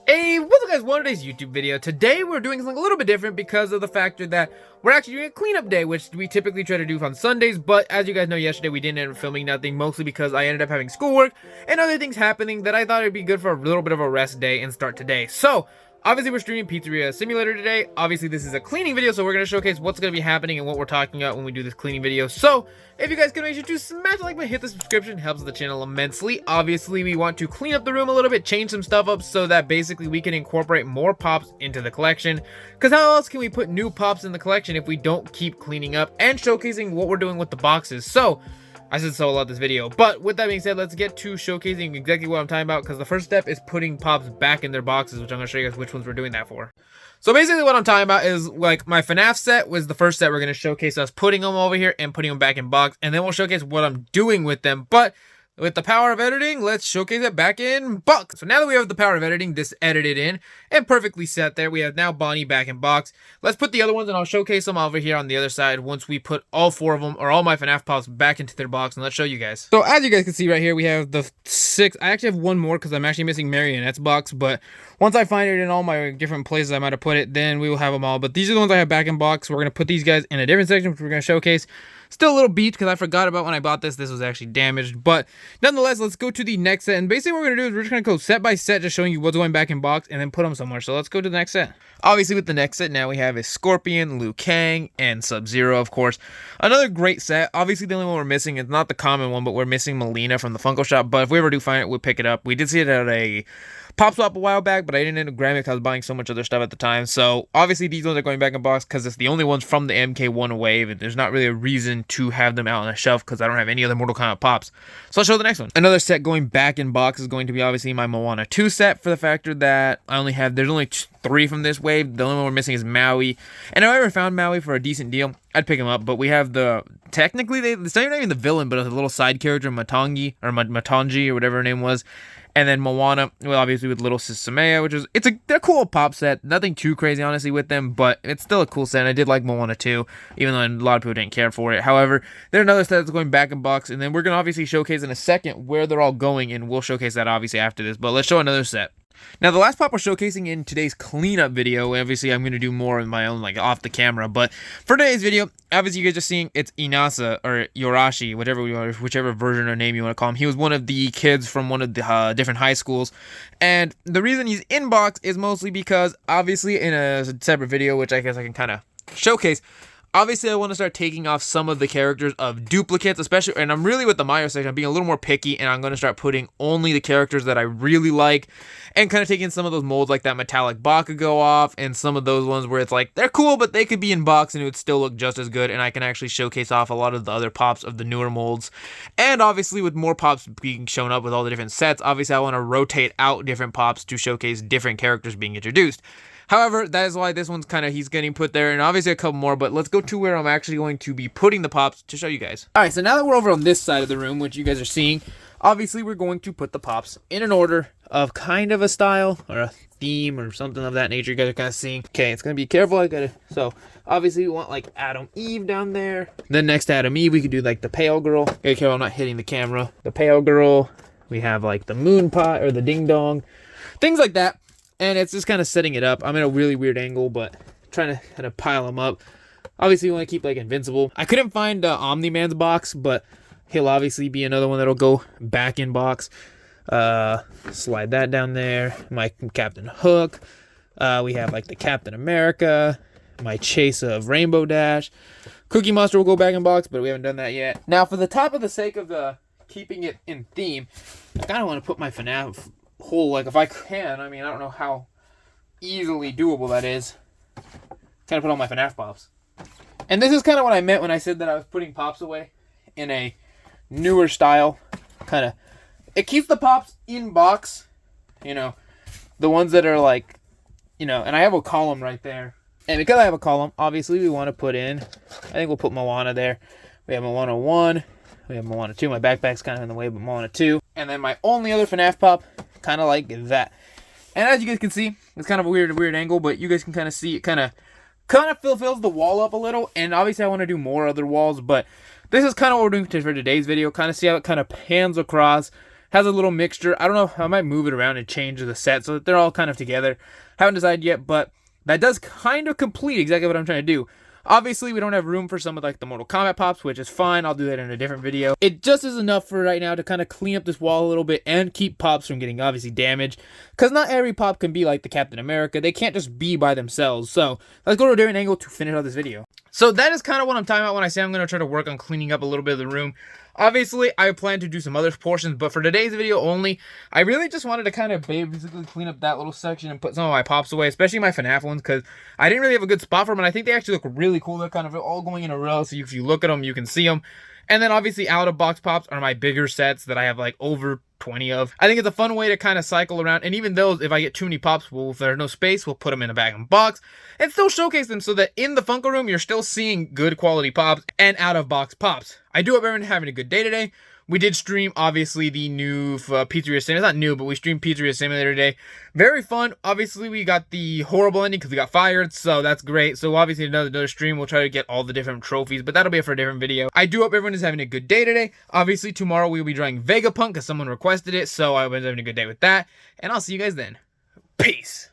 Hey, what's up guys, welcome to today's YouTube video. Today we're doing something a little bit different because of the factor that we're actually doing a cleanup day, which we typically try to do on Sundays, but as you guys know, yesterday we didn't end up filming nothing, mostly because I ended up having schoolwork and other things happening that I thought it'd be good for a little bit of a rest day and start today. So, obviously we're streaming Pizzeria Simulator today. Obviously this is a cleaning video, so we're going to showcase what's going to be happening and what we're talking about when we do this cleaning video. So, if you guys can make sure to smash the like button, hit the subscription, helps the channel immensely. Obviously, we want to clean up the room a little bit, change some stuff up so that basically we can incorporate more pops into the collection. Because how else can we put new pops in the collection if we don't keep cleaning up and showcasing what we're doing with the boxes? So, I said so a lot this video, but with that being said, let's get to showcasing exactly what I'm talking about, because the first step is putting pops back in their boxes, which I'm going to show you guys which ones we're doing that for. So basically what I'm talking about is, like, my FNAF set was the first set we're going to showcase us putting them over here and putting them back in box, and then we'll showcase what I'm doing with them. But with the power of editing, let's showcase it back in box. So now that we have the power of editing, this edited in and perfectly set there, we have now Bonnie back in box. Let's put the other ones and I'll showcase them over here on the other side once we put all four of them, or all my FNAF pops, back into their box, and let's show you guys. So as you guys can see right here, we have the 6. I actually have one more because I'm actually missing Marionette's box, but once I find it in all my different places I might have put it, then we will have them all. But these are the ones I have back in box. We're going to put these guys in a different section, which we're going to showcase. Still a little beat because I forgot about when I bought this. This was actually damaged. But nonetheless, let's go to the next set. And basically what we're going to do is we're just going to go set by set, just showing you what's going back in box, and then put them somewhere. So let's go to the next set. Obviously with the next set now we have a Scorpion, Liu Kang, and Sub-Zero, of course. Another great set. Obviously the only one we're missing is not the common one, but we're missing Melina from the Funko Shop. But if we ever do find it, we'll pick it up. We did see it at a Pop Swap a while back, but I didn't end up grabbing it because I was buying so much other stuff at the time. So obviously these ones are going back in box because it's the only ones from the MK1 wave, and there's not really a reason to have them out on a shelf because I don't have any other Mortal Kombat pops. So I'll show the next one. Another set going back in box is going to be obviously my Moana 2 set, for the factor that there's only 3 from this wave. The only one we're missing is Maui. And if I ever found Maui for a decent deal, I'd pick him up. But we have technically, it's not even the villain, but it's a little side character, Matangi, or Matangi, or whatever her name was. And then Moana, well, obviously with Little Sis Samaya, which is, they're a cool pop set. Nothing too crazy, honestly, with them, but it's still a cool set. And I did like Moana too, even though a lot of people didn't care for it. However, there's another set that's going back in box, and then we're going to obviously showcase in a second where they're all going, and we'll showcase that obviously after this. But let's show another set. Now, the last pop we're showcasing in today's cleanup video, obviously I'm going to do more of my own, like, off the camera, but for today's video, obviously you guys are seeing it's Inasa, or Yorashi, whichever version or name you want to call him. He was one of the kids from one of the different high schools, and the reason he's in box is mostly because, obviously, in a separate video, which I guess I can kind of showcase, obviously, I want to start taking off some of the characters of duplicates, especially, and I'm really with the Mario section, I'm being a little more picky, and I'm going to start putting only the characters that I really like, and kind of taking some of those molds like that metallic Bakugo off, and some of those ones where it's like, they're cool, but they could be in box, and it would still look just as good, and I can actually showcase off a lot of the other pops of the newer molds. And obviously, with more pops being shown up with all the different sets, obviously, I want to rotate out different pops to showcase different characters being introduced. However, that is why this one's he's getting put there, and obviously a couple more, but let's go to where I'm actually going to be putting the pops to show you guys. Alright, so now that we're over on this side of the room, which you guys are seeing, obviously we're going to put the pops in an order of kind of a style, or a theme, or something of that nature you guys are kind of seeing. Okay, it's going to be careful, so obviously we want like Adam Eve down there. Then next to Adam Eve, we could do like the Pale Girl. Okay, careful, I'm not hitting the camera. The Pale Girl, we have like the Moon Pot, or the Ding Dong, things like that. And it's just kind of setting it up. I'm in a really weird angle, but trying to kind of pile them up. Obviously, you want to keep, like, Invincible. I couldn't find Omni-Man's box, but he'll obviously be another one that'll go back in box. Slide that down there. My Captain Hook. We have, like, the Captain America. My Chase of Rainbow Dash. Cookie Monster will go back in box, but we haven't done that yet. Now, for the top, of the sake of keeping it in theme, I kind of want to put my FNAF whole, like, if I can, I mean, I don't know how easily doable that is. Kind of put all my FNAF pops. And this is kind of what I meant when I said that I was putting pops away in a newer style. It keeps the pops in box, the ones that are like, and I have a column right there. And because I have a column, obviously we want to put in, I think we'll put Moana there. We have Moana 1, we have Moana 2, my backpack's kind of in the way, but Moana 2. And then my only other FNAF pop, kind of like that. And as you guys can see, it's kind of a weird angle, but you guys can kind of see it kind of fills the wall up a little. And obviously I want to do more other walls, but this is kind of what we're doing for today's video. Kind of see how it kind of pans across Has a little mixture. I don't know, I might move it around and change the set so that they're all kind of together. Haven't decided yet, but that does kind of complete exactly what I'm trying to do. Obviously, we don't have room for some of like the Mortal Kombat pops, which is fine. I'll do that in a different video. It just is enough for right now to kind of clean up this wall a little bit and keep pops from getting obviously damaged. Because not every pop can be like the Captain America. They can't just be by themselves. So let's go to a different angle to finish out this video. So that is kind of what I'm talking about when I say I'm going to try to work on cleaning up a little bit of the room. Obviously, I plan to do some other portions, but for today's video only, I really just wanted to kind of basically clean up that little section and put some of my pops away, especially my FNAF ones, because I didn't really have a good spot for them, and I think they actually look really cool. They're kind of all going in a row, so if you look at them, you can see them. And then obviously out-of-box pops are my bigger sets that I have like over 20 of. I think it's a fun way to kind of cycle around, and even those, if I get too many pops, well, if there's no space, we'll put them in a bag and box and still showcase them so that in the Funko Room, you're still seeing good quality pops and out-of-box pops. I do hope everyone's having a good day today. We did stream, obviously, the new Pizzeria Simulator. It's not new, but we streamed Pizzeria Simulator today. Very fun. Obviously, we got the horrible ending because we got fired, so that's great. So, obviously, another stream, we'll try to get all the different trophies, but that'll be it for a different video. I do hope everyone is having a good day today. Obviously, tomorrow we'll be drawing Vegapunk because someone requested it, so I hope everyone's having a good day with that. And I'll see you guys then. Peace.